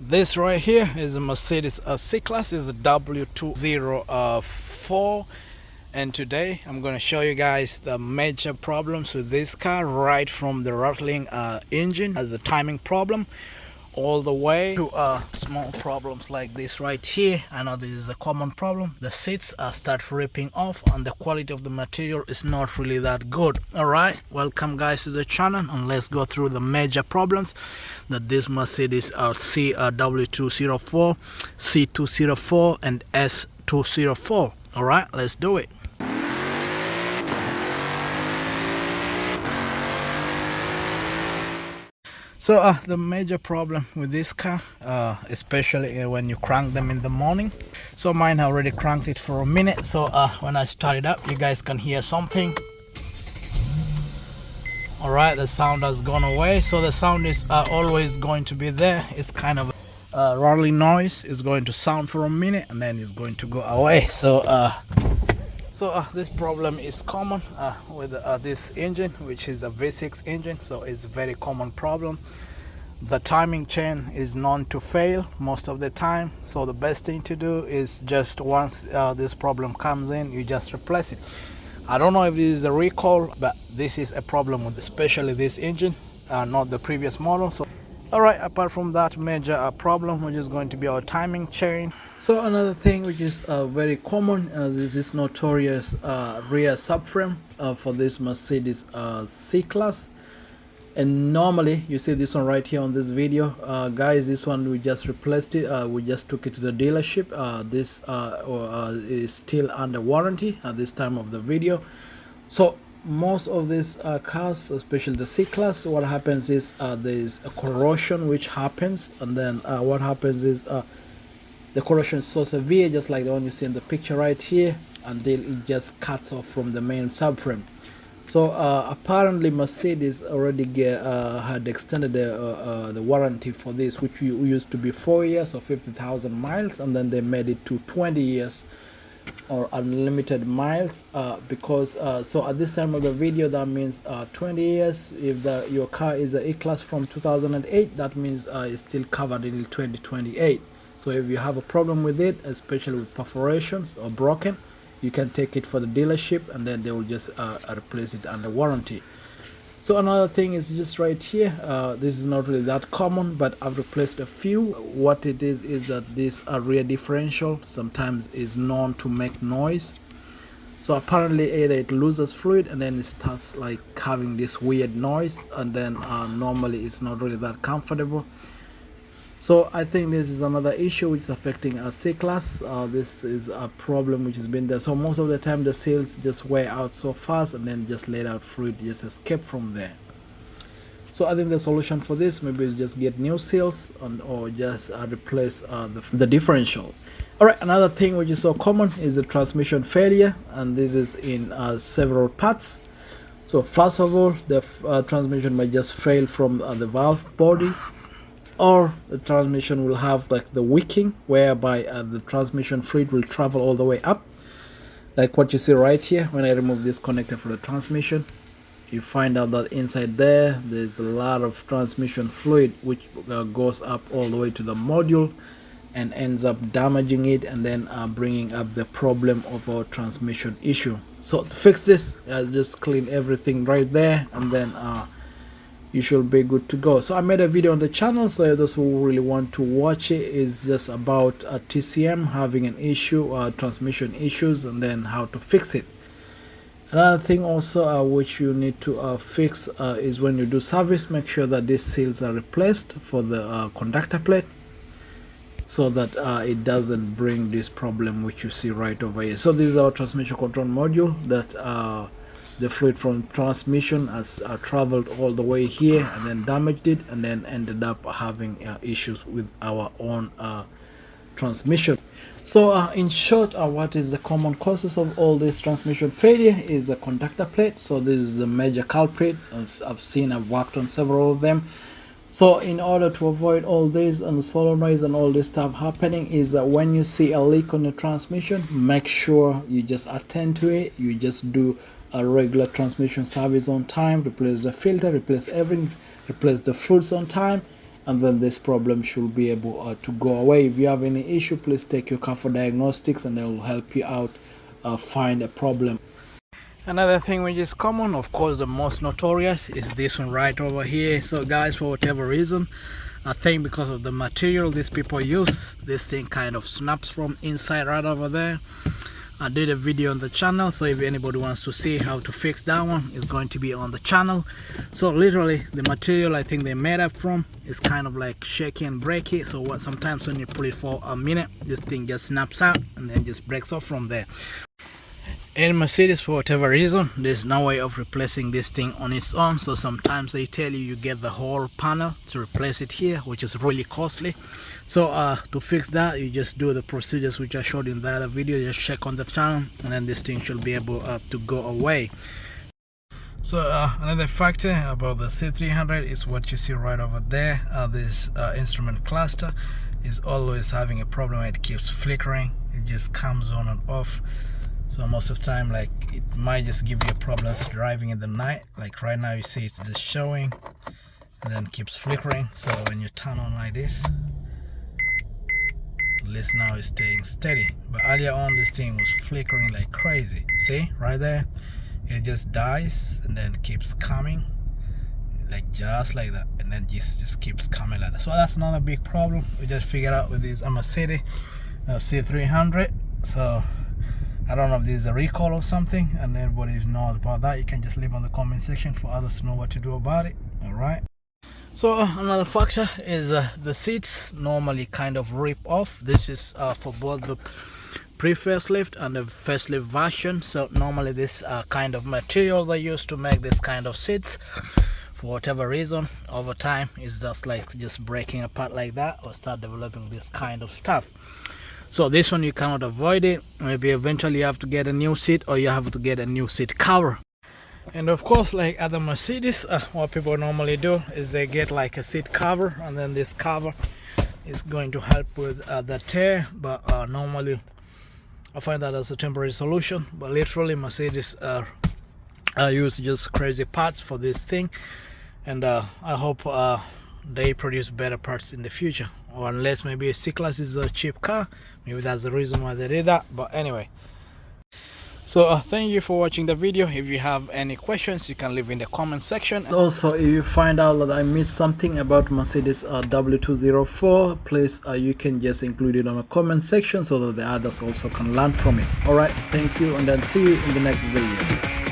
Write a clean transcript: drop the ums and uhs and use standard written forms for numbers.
This right here is a Mercedes C-Class, is a W204, and today I'm going to show you guys the major problems with this car, right from the rattling engine as a timing problem all the way to small problems like this right here. I know this is a common problem. The seats start ripping off and the quality of the material is not really that good. Alright, welcome guys to the channel, and let's go through the major problems that this Mercedes W204, C204 and S204. Alright, let's do it. So the major problem with this car, especially when you crank them in the morning. So mine already cranked it for a minute, so when I start it up, you guys can hear something. Alright, the sound has gone away, so the sound is always going to be there. It's kind of a rattling noise. It's going to sound for a minute and then it's going to go away. So this problem is common with this engine, which is a V6 engine, so it's a very common problem. The timing chain is known to fail most of the time, so the best thing to do is just once this problem comes in, you just replace it. I don't know if this is a recall, but this is a problem with especially this engine, not the previous model. So alright, apart from that major problem, which is going to be our timing chain. So another thing which is very common is this notorious rear subframe for this Mercedes C-Class. And normally you see this one right here on this video, guys. This one we just replaced it. We just took it to the dealership. This is still under warranty at this time of the video. So most of these cars, especially the C-Class, what happens is there is a corrosion which happens, and then what happens is the corrosion is so severe, just like the one you see in the picture right here, until it just cuts off from the main subframe. So apparently Mercedes already had extended the warranty for this, which used to be 4 years or 50,000 miles, and then they made it to 20 years or unlimited miles, because so at this time of the video, that means 20 years. If your car is the E-Class from 2008, that means it's still covered until 2028. So if you have a problem with it, especially with perforations or broken, you can take it for the dealership and then they will just replace it under warranty. So another thing is just right here, this is not really that common, but I've replaced a few. What it is that this rear differential sometimes is known to make noise. So apparently either it loses fluid and then it starts like having this weird noise, and then normally it's not really that comfortable. So I think this is another issue which is affecting a C-Class. This is a problem which has been there. So most of the time the seals just wear out so fast, and then just let out fluid just escape from there. So I think the solution for this maybe is just get new seals or just replace the differential. Alright, another thing which is so common is the transmission failure, and this is in several parts. So first of all, the transmission might just fail from the valve body, or the transmission will have like the wicking, whereby the transmission fluid will travel all the way up, like what you see right here. When I remove this connector for the transmission, you find out that inside there's a lot of transmission fluid which goes up all the way to the module and ends up damaging it, and then bringing up the problem of our transmission issue. So to fix this, just clean everything right there, and then you should be good to go. So I made a video on the channel, so those who really want to watch it, is just about TCM having an issue, transmission issues, and then how to fix it. Another thing also which you need to fix is when you do service, make sure that these seals are replaced for the conductor plate, so that it doesn't bring this problem which you see right over here. So this is our transmission control module that the fluid from transmission has traveled all the way here and then damaged it, and then ended up having issues with our own transmission. So in short, what is the common causes of all this transmission failure is the conductor plate. So this is the major culprit. I've worked on several of them. So in order to avoid all this and solenoids and all this stuff happening, is when you see a leak on the transmission, make sure you just attend to it. You just do a regular transmission service on time, replace the filter, replace everything, replace the fluids on time, and then this problem should be able to go away. If you have any issue, please take your car for diagnostics and they will help you out find a problem. Another thing which is common, of course the most notorious, is this one right over here. So guys, for whatever reason, I think because of the material these people use, this thing kind of snaps from inside right over there. I did a video on the channel, so if anybody wants to see how to fix that one, it's going to be on the channel. So literally the material I think they made up from is kind of like shaky and breaky, so sometimes when you pull it for a minute, this thing just snaps out and then just breaks off from there. In Mercedes, for whatever reason, there's no way of replacing this thing on its own, so sometimes they tell you get the whole panel to replace it here, which is really costly. So to fix that, you just do the procedures which I showed in the other video. Just check on the channel and then this thing should be able to go away. So another factor about the C300 is what you see right over there. This instrument cluster is always having a problem. It keeps flickering, it just comes on and off. So most of the time, like, it might just give you problems driving in the night. Like right now you see it's just showing and then keeps flickering. So when you turn on like this, at least now it's staying steady, but earlier on this thing was flickering like crazy. See right there, it just dies and then keeps coming, like just like that, and then just keeps coming like that. So that's another big problem we just figured out with this Mercedes C300. So I don't know if this is a recall or something, and everybody knows about that. You can just leave on the comment section for others to know what to do about it. All right. So another factor is the seats normally kind of rip off. This is for both the pre-facelift and the facelift version. So normally this kind of material they use to make this kind of seats, for whatever reason, over time is just breaking apart like that, or start developing this kind of stuff. So this one you cannot avoid it. Maybe eventually you have to get a new seat, or you have to get a new seat cover. And of course, like other Mercedes, what people normally do is they get like a seat cover, and then this cover is going to help with the tear. But normally I find that as a temporary solution. But literally Mercedes use just crazy parts for this thing, and I hope they produce better parts in the future. Or unless maybe a C-Class is a cheap car, maybe that's the reason why they did that. But anyway, so thank you for watching the video. If you have any questions, you can leave in the comment section. Also, if you find out that I missed something about Mercedes W204, please you can just include it on the comment section so that the others also can learn from it. All right, thank you, and then see you in the next video.